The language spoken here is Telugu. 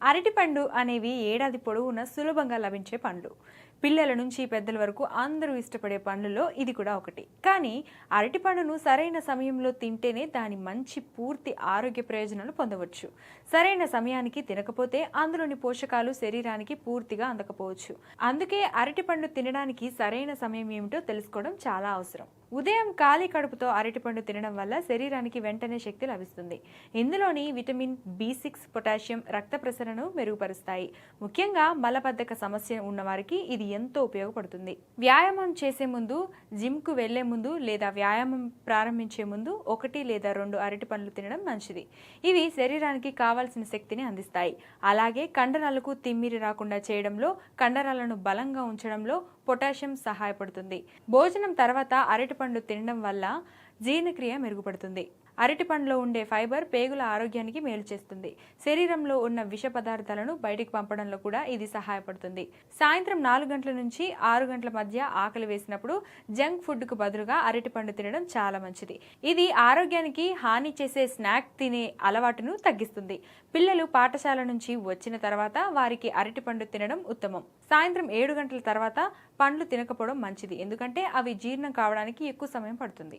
అరటిపండు అనేవి ఏడాది పొడవునా సులభంగా లభించే పండ్లు. పిల్లల నుంచి పెద్దల వరకు అందరూ ఇష్టపడే పండ్లలో ఇది కూడా ఒకటి. కానీ అరటిపండును సరైన సమయంలో తింటేనే దాని మంచి పూర్తి ఆరోగ్య ప్రయోజనాలు పొందవచ్చు. సరైన సమయానికి తినకపోతే అందులోని పోషకాలు శరీరానికి పూర్తిగా అందకపోవచ్చు. అందుకే అరటిపండు తినడానికి సరైన సమయం ఏమిటో తెలుసుకోవడం చాలా అవసరం. ఉదయం ఖాళీ కడుపుతో అరటిపండు తినడం వల్ల శరీరానికి వెంటనే శక్తి లభిస్తుంది. ఇందులోని విటమిన్ B6, పొటాషియం రక్త ప్రసరణను మెరుగుపరుస్తాయి. ముఖ్యంగా మలబద్ధక సమస్య ఉన్నవారికి ఇది ఎంతో ఉపయోగపడుతుంది. వ్యాయామం చేసే ముందు, జిమ్కు వెళ్లే ముందు లేదా వ్యాయామం ప్రారంభించే ముందు 1 లేదా 2 అరటిపండ్లు తినడం మంచిది. ఇవి శరీరానికి కావాల్సిన శక్తిని అందిస్తాయి. అలాగే కండరాలకు తిమ్మిరి రాకుండా చేయడంలో, కండరాలను బలంగా ఉంచడంలో పొటాషియం సహాయపడుతుంది. భోజనం తర్వాత అరటిపండు తినడం వల్ల జీర్ణక్రియ మెరుగుపడుతుంది. అరటిపండులో ఉండే ఫైబర్ పేగుల ఆరోగ్యానికి మేలు చేస్తుంది. శరీరంలో ఉన్న విష పదార్థాలను బయటికి పంపడంలో కూడా ఇది సహాయపడుతుంది. సాయంత్రం 4 గంటల నుంచి 6 గంటల మధ్య ఆకలి వేసినప్పుడు జంక్ ఫుడ్ కు బదులుగా అరటిపండు తినడం చాలా మంచిది. ఇది ఆరోగ్యానికి హాని చేసే స్నాక్ తినే అలవాటును తగ్గిస్తుంది. పిల్లలు పాఠశాల నుంచి వచ్చిన తర్వాత వారికి అరటిపండు తినడం ఉత్తమం. సాయంత్రం 7 గంటల తర్వాత పండ్లు తినకపోవడం మంచిది, ఎందుకంటే అవి జీర్ణం కావడానికి ఎక్కువ సమయం పడుతుంది.